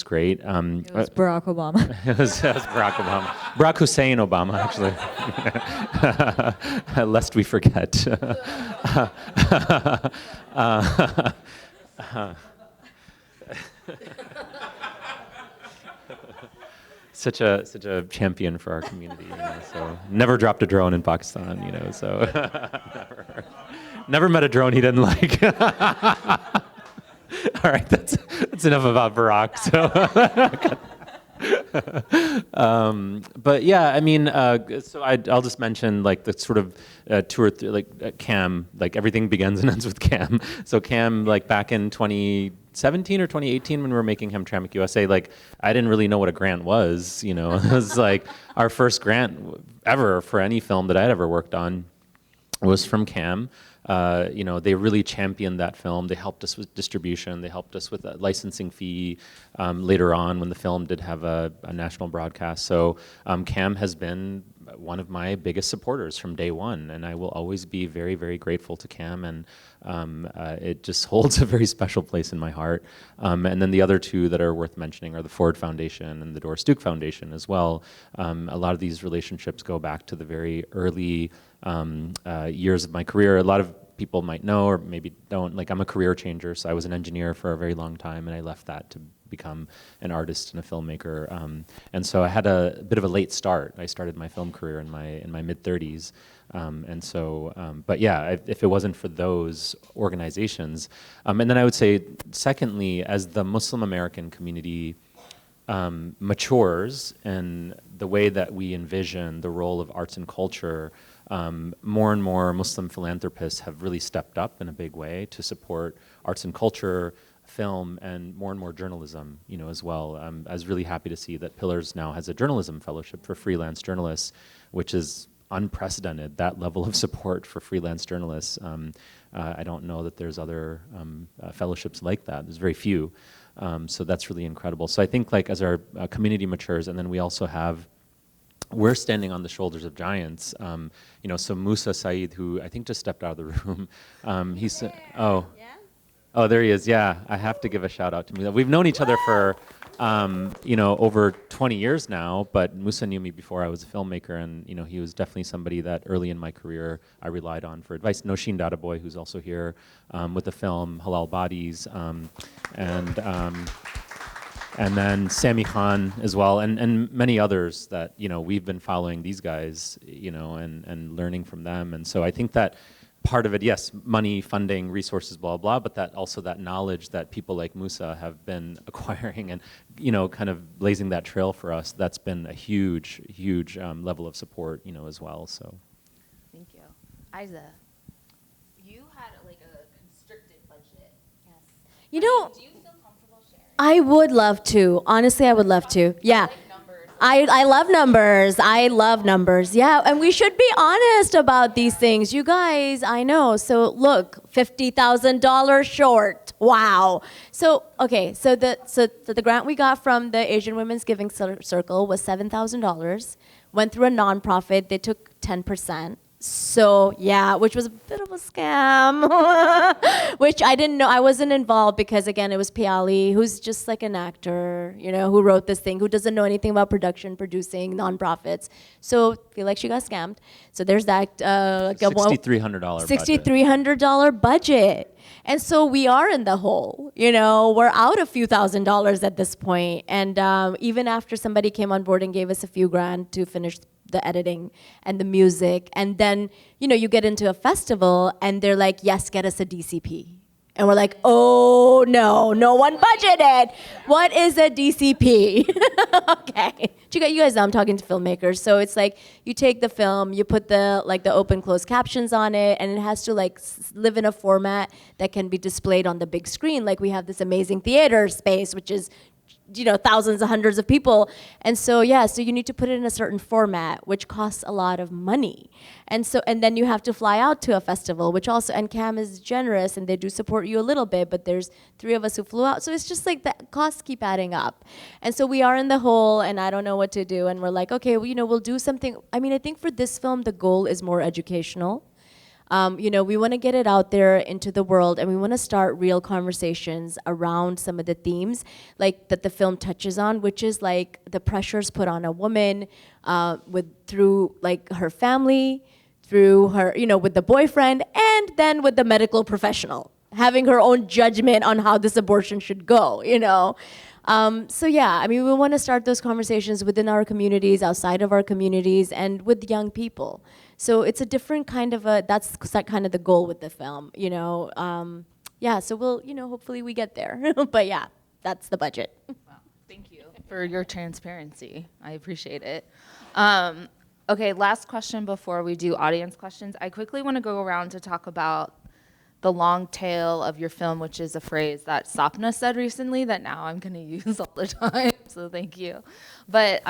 great. It was Barack Obama. It was Barack Obama. Barack Hussein Obama, actually. Lest we forget. Such a champion for our community, you know, so never dropped a drone in Pakistan, you know, so never met a drone he didn't like. All right, that's enough about Barack. So, but yeah, I mean, so I'll just mention like the sort of 2 or 3, like CAAM, like everything begins and ends with CAAM. So CAAM, like back in 2017 or 2018 when we were making Hamtramck USA, like I didn't really know what a grant was, you know. It was like our first grant ever for any film that I'd ever worked on was from CAAM. You know, they really championed that film. They helped us with distribution. They helped us with a licensing fee later on when the film did have a national broadcast. So CAAM has been one of my biggest supporters from day one, and I will always be very, very grateful to CAAM, and it just holds a very special place in my heart. And then the other 2 that are worth mentioning are the Ford Foundation and the Doris Duke Foundation as well. A lot of these relationships go back to the very early years of my career. A lot of people might know or maybe don't, like I'm a career changer, so I was an engineer for a very long time and I left that to become an artist and a filmmaker. And so I had a bit of a late start. I started my film career in my mid-30s. And so, but yeah, if it wasn't for those organizations, and then I would say, secondly, as the Muslim American community matures in the way that we envision the role of arts and culture, more and more Muslim philanthropists have really stepped up in a big way to support arts and culture, film, and more journalism, you know, as well. I was really happy to see that Pillars now has a journalism fellowship for freelance journalists, which is unprecedented, that level of support for freelance journalists. I don't know that there's other fellowships like that. There's very few. So that's really incredible. So I think like as our community matures, and then we also have, we're standing on the shoulders of giants. You know, so Musa Saeed, who I think just stepped out of the room, he's, oh, there he is. Yeah, I have to give a shout out to Musa. We've known each other for, you know, over 20 years now, but Musa knew me before I was a filmmaker, and, you know, he was definitely somebody that early in my career I relied on for advice. Noshin Dadaboy, who's also here with the film Halal Bodies, and then Sami Khan as well, and many others that, you know, we've been following these guys, you know, and learning from them. And so I think that part of it, yes, money, funding, resources, blah, blah, but that also that knowledge that people like Musa have been acquiring and, you know, kind of blazing that trail for us, that's been a huge level of support, you know, as well, so. Thank you. Aizzah, you had like a constricted budget. You know, do you feel comfortable sharing? I would love to. Honestly, I would love to. Yeah. I love numbers. I love numbers. Yeah, and we should be honest about these things. You guys, I know. So look, $50,000 short. Wow. So okay, so the grant we got from the Asian Women's Giving Circle was $7,000. Went through a nonprofit. They took 10%. So yeah, which was a bit of a scam, which I didn't know. I wasn't involved because again, it was Piali, who's just like an actor, you know, who wrote this thing, who doesn't know anything about production, producing, nonprofits. So I feel like she got scammed. So there's that. $6,300 budget. $6,300 budget. And so we are in the hole, you know, we're out a few $1,000s at this point. And even after somebody came on board and gave us a few grand to finish the editing and the music, and then, you know, you get into a festival and they're like, yes, get us a DCP. And we're like, oh no, no one budgeted. What is a DCP? Okay. You guys know I'm talking to filmmakers. So it's like you take the film, you put the open close captions on it, and it has to like live in a format that can be displayed on the big screen. Like we have this amazing theater space, which is, you know, thousands and hundreds of people. And so, yeah, so you need to put it in a certain format, which costs a lot of money. And then you have to fly out to a festival, which also, and CAAM is generous and they do support you a little bit, but there's 3 of us who flew out. So it's just like the costs keep adding up. And so we are in the hole and I don't know what to do. And we're like, okay, well, you know, we'll do something. I mean, I think for this film, the goal is more educational. You know, we want to get it out there into the world, and we want to start real conversations around some of the themes like that the film touches on, which is like the pressures put on a woman through like her family, through her, you know, with the boyfriend, and then with the medical professional having her own judgment on how this abortion should go, you know. So yeah, I mean, we want to start those conversations within our communities, outside of our communities, and with young people. So it's a different kind of that's kind of the goal with the film, you know. Yeah, so we'll, you know, hopefully we get there. But yeah, that's the budget. Wow, thank you for your transparency. I appreciate it. Okay, last question before we do audience questions. I quickly want to go around to talk about the long tail of your film, which is a phrase that Sapna said recently that now I'm going to use all the time, so thank you. But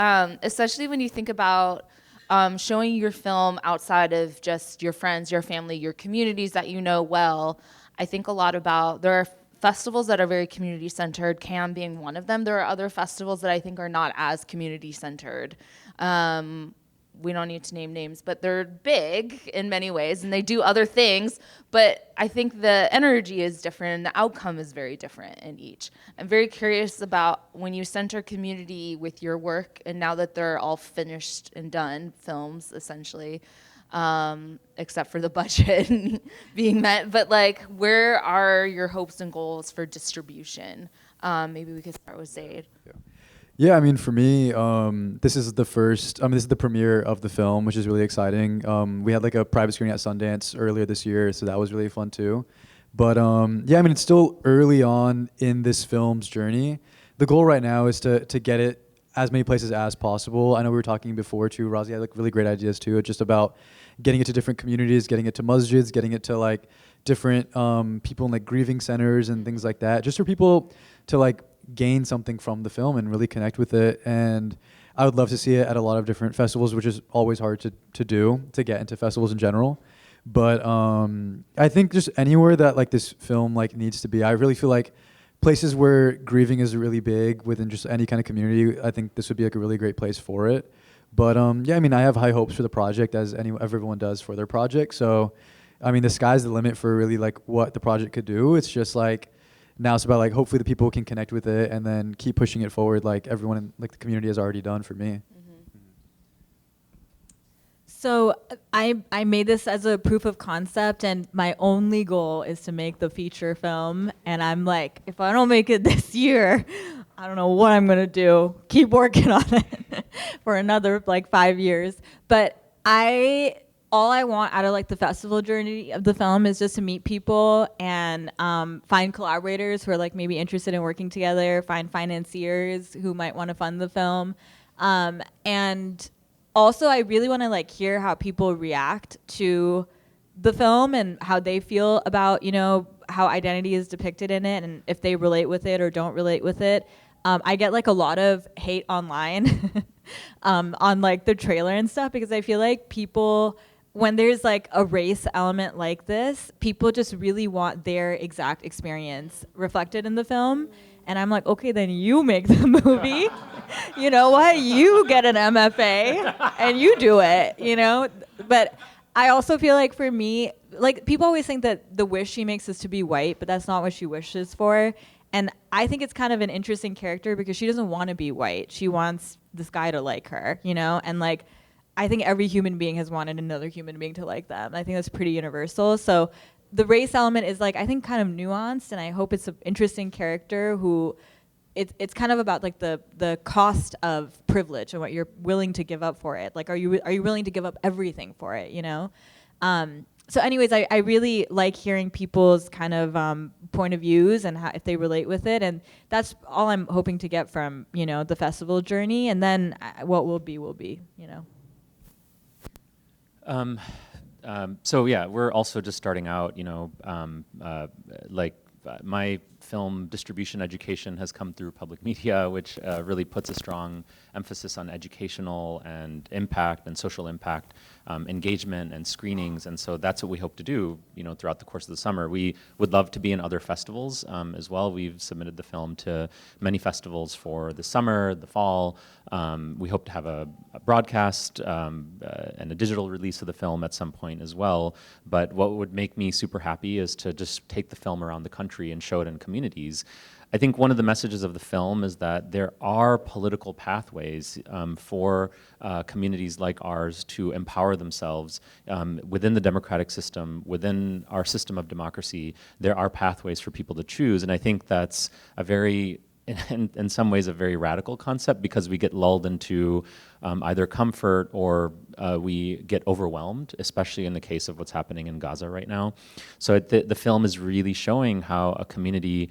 especially when you think about showing your film outside of just your friends, your family, your communities that you know well, I think a lot about, there are festivals that are very community-centered, CAAM being one of them. There are other festivals that I think are not as community-centered. We don't need to name names, but they're big in many ways, and they do other things, but I think the energy is different, and the outcome is very different in each. I'm very curious about when you center community with your work, and now that they're all finished and done, films, essentially, except for the budget being met, but like, where are your hopes and goals for distribution? Maybe we could start with Zaid. Yeah, I mean, for me, this is the premiere of the film, which is really exciting. We had like a private screening at Sundance earlier this year, so that was really fun too. But yeah, I mean, it's still early on in this film's journey. The goal right now is to get it as many places as possible. I know we were talking before too, Razi had like really great ideas too, just about getting it to different communities, getting it to masjids, getting it to like different people in like grieving centers and things like that, just for people to like gain something from the film and really connect with it. And I would love to see it at a lot of different festivals, which is always hard to do, to get into festivals in general. But I think just anywhere that like this film like needs to be, I really feel like places where grieving is really big within just any kind of community, I think this would be like a really great place for it. But yeah, I mean, I have high hopes for the project, as everyone does for their project. So I mean, the sky's the limit for really like what the project could do. It's just like, now it's about like hopefully the people can connect with it and then keep pushing it forward like everyone in like the community has already done for me. So I made this as a proof of concept, and my only goal is to make the feature film. And I'm like, if I don't make it this year, I don't know what I'm gonna do. Keep working on it for another like 5 years. But all I want out of like the festival journey of the film is just to meet people and find collaborators who are like maybe interested in working together, find financiers who might want to fund the film. And also I really want to like hear how people react to the film and how they feel about, you know, how identity is depicted in it and if they relate with it or don't relate with it. I get like a lot of hate online on like the trailer and stuff, because I feel like people, when there's like a race element like this, people just really want their exact experience reflected in the film. And I'm like, okay, then you make the movie. You know what? You get an MFA and you do it, you know? But I also feel like for me, like people always think that the wish she makes is to be white, but that's not what she wishes for. And I think it's kind of an interesting character because she doesn't want to be white. She wants this guy to like her, you know? And like, I think every human being has wanted another human being to like them. I think that's pretty universal. So the race element is like, I think kind of nuanced, and I hope it's an interesting character who, it's kind of about like the cost of privilege and what you're willing to give up for it. Like, are you willing to give up everything for it, you know? So anyways, I really like hearing people's kind of point of views and how, if they relate with it. And that's all I'm hoping to get from, you know, the festival journey. And then what will be, you know. So yeah, we're also just starting out, you know, my film distribution education has come through public media, which really puts a strong emphasis on educational and impact and social impact, engagement and screenings. And so that's what we hope to do, you know, throughout the course of the summer. We would love to be in other festivals as well. We've submitted the film to many festivals for the summer, the fall. We hope to have a broadcast and a digital release of the film at some point as well. But what would make me super happy is to just take the film around the country and show it in communities. I think one of the messages of the film is that there are political pathways for communities like ours to empower themselves within the democratic system, within our system of democracy. There are pathways for people to choose, and I think that's a very, in some ways, a very radical concept, because we get lulled into either comfort or we get overwhelmed, especially in the case of what's happening in Gaza right now. So the film is really showing how a community,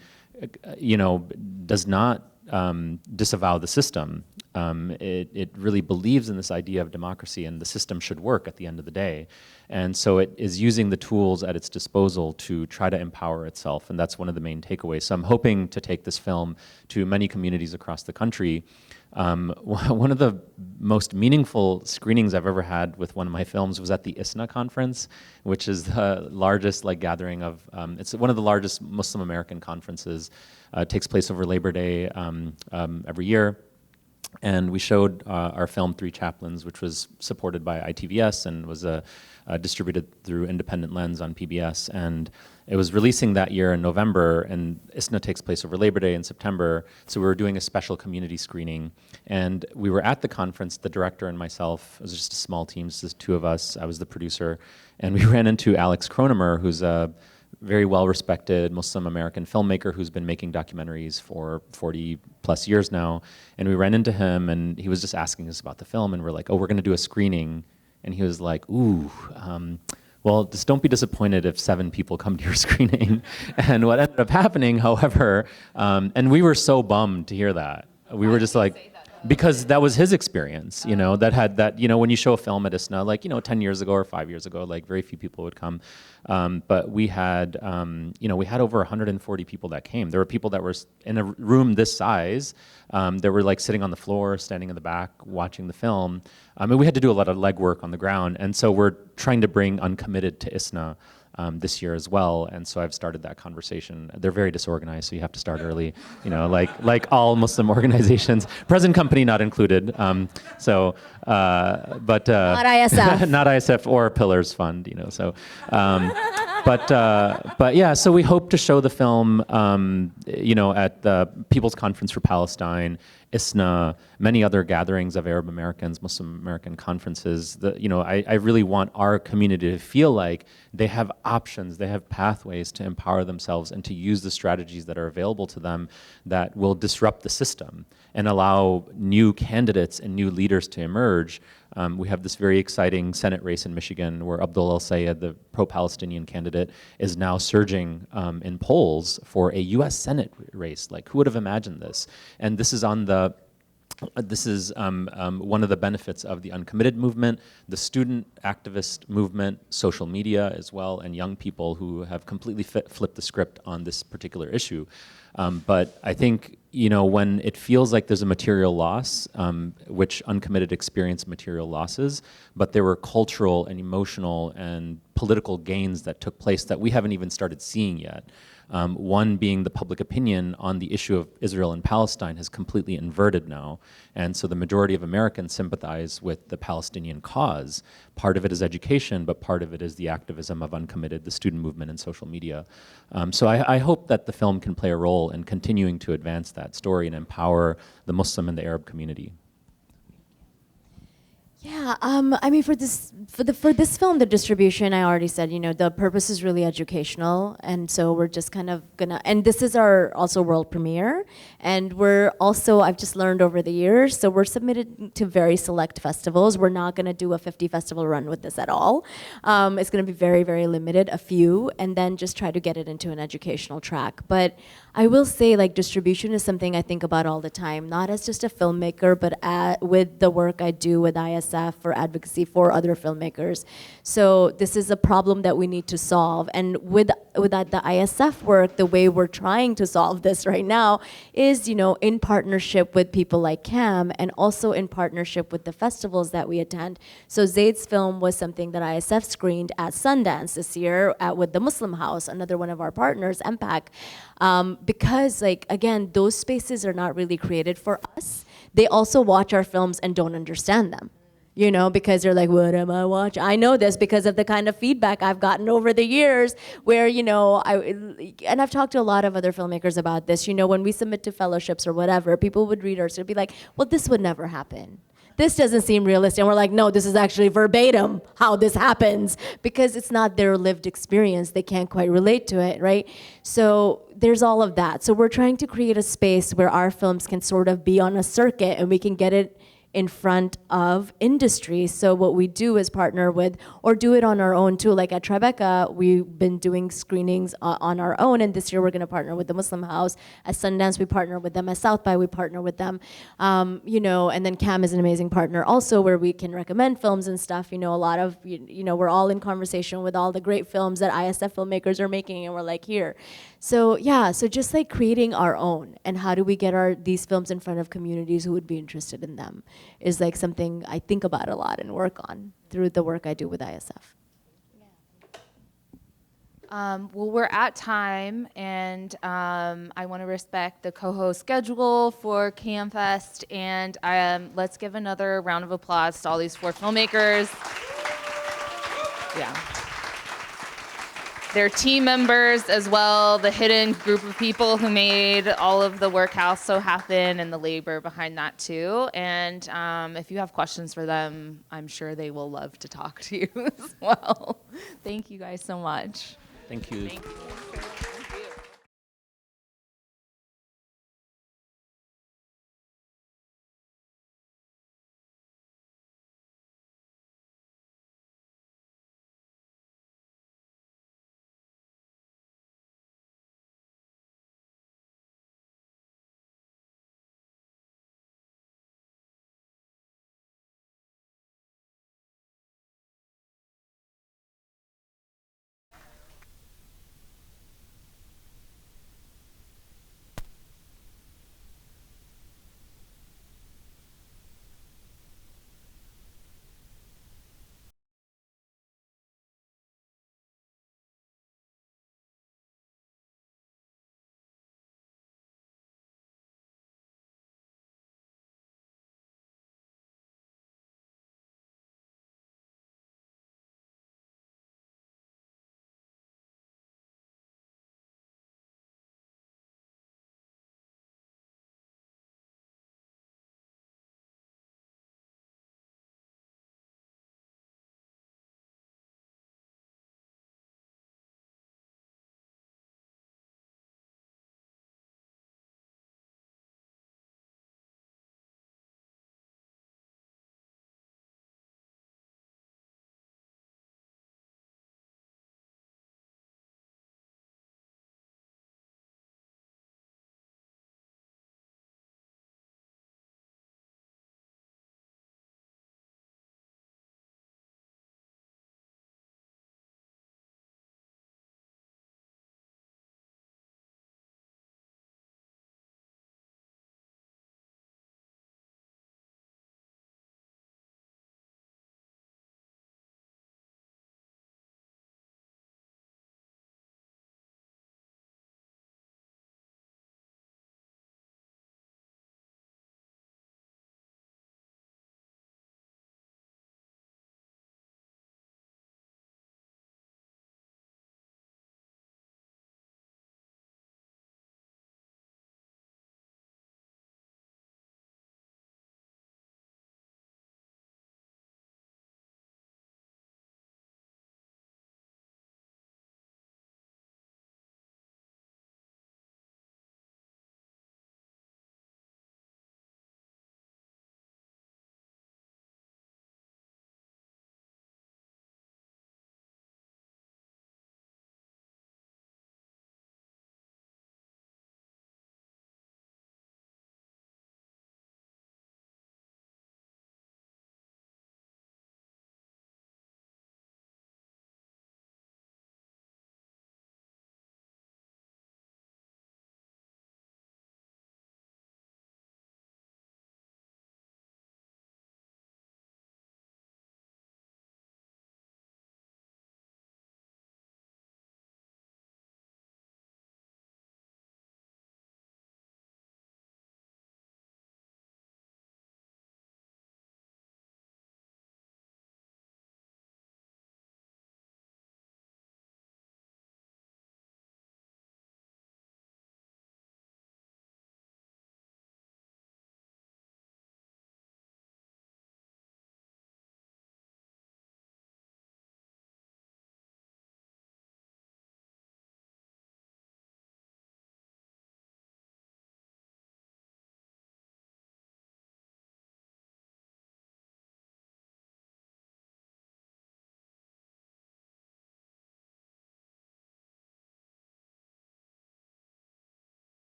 you know, does not disavow the system. It really believes in this idea of democracy, and the system should work at the end of the day. And so it is using the tools at its disposal to try to empower itself, and that's one of the main takeaways. So I'm hoping to take this film to many communities across the country. One of the most meaningful screenings I've ever had with one of my films was at the ISNA conference, which is the largest gathering of, it's one of the largest Muslim American conferences. It takes place over Labor Day every year. And we showed our film, Three Chaplains, which was supported by ITVS and was distributed through Independent Lens on PBS. And it was releasing that year in November, and ISNA takes place over Labor Day in September. So we were doing a special community screening. And we were at the conference, the director and myself. It was just a small team, just two of us. I was the producer. And we ran into Alex Kronemer, who's a very well-respected Muslim American filmmaker who's been making documentaries for 40 plus years now. And we ran into him, and he was just asking us about the film, and we're like, oh, we're gonna do a screening. And he was like, ooh, well, just don't be disappointed if 7 people come to your screening. And what ended up happening, however, and we were so bummed to hear that. We were just like, because that was his experience, you know, when you show a film at ISNA, 10 years ago or 5 years ago, very few people would come. But we had, we had over 140 people that came. There were people that were in a room this size. That were sitting on the floor, standing in the back, watching the film. And we had to do a lot of legwork on the ground. And so we're trying to bring Uncommitted to ISNA this year as well, and so I've started that conversation. They're very disorganized, so you have to start early, like all Muslim organizations, present company not included. But not ISF, not ISF or Pillars Fund, So, but yeah. So we hope to show the film, at the People's Conference for Palestine, ISNA, many other gatherings of Arab Americans, Muslim American conferences. I really want our community to feel like they have options, they have pathways to empower themselves and to use the strategies that are available to them that will disrupt the system and allow new candidates and new leaders to emerge. We have this very exciting Senate race in Michigan where Abdul El-Sayed, the pro-Palestinian candidate, is now surging in polls for a US Senate race. Who would have imagined this? And this is on the this is one of the benefits of the uncommitted movement, the student activist movement, social media as well, and young people who have completely flipped the script on this particular issue. But I think, when it feels like there's a material loss, which uncommitted experienced material losses, but there were cultural and emotional and political gains that took place that we haven't even started seeing yet. One being the public opinion on the issue of Israel and Palestine has completely inverted now. And so the majority of Americans sympathize with the Palestinian cause. Part of it is education, but part of it is the activism of uncommitted, the student movement and social media. So I hope that the film can play a role in continuing to advance that story and empower the Muslim and the Arab community. Yeah, I mean, for this film, the distribution, I already said, the purpose is really educational, and so we're just kind of gonna, and this is our also world premiere, and we're also, I've just learned over the years, so we're submitted to very select festivals. We're not gonna do a 50 festival run with this at all. It's gonna be very, very limited, a few, and then just try to get it into an educational track. But I will say, like, distribution is something I think about all the time, not as just a filmmaker, but with the work I do with ISF for advocacy for other filmmakers. So this is a problem that we need to solve. And with the ISF work, the way we're trying to solve this right now is, in partnership with people like CAAM and also in partnership with the festivals that we attend. So Zaid's film was something that ISF screened at Sundance this year with the Muslim House, another one of our partners, MPAC. Because, like, again, those spaces are not really created for us. They also watch our films and don't understand them. Because they're like, what am I watching? I know this because of the kind of feedback I've gotten over the years where, and I've talked to a lot of other filmmakers about this, when we submit to fellowships or whatever, people would read ours and be like, well, this would never happen. This doesn't seem realistic. And we're like, no, this is actually verbatim how this happens, because it's not their lived experience. They can't quite relate to it, right? So there's all of that. So we're trying to create a space where our films can sort of be on a circuit and we can get it in front of industry. So what we do is partner with, or do it on our own too. Like at Tribeca, we've been doing screenings on our own, and this year we're gonna partner with the Muslim House. At Sundance, we partner with them. At South by, we partner with them. And then CAAM is an amazing partner also, where we can recommend films and stuff. A lot of, we're all in conversation with all the great films that ISF filmmakers are making, and we're like, here. So yeah, so just like creating our own, and how do we get these films in front of communities who would be interested in them, is like something I think about a lot and work on through the work I do with ISF. Well, we're at time, and I want to respect the KOHO schedule for CAAMFest, and let's give another round of applause to all these 4 filmmakers. Yeah. Their team members as well, the hidden group of people who made all of the work also happen, and the labor behind that too. And if you have questions for them, I'm sure they will love to talk to you as well. Thank you guys so much. Thank you. Thank you.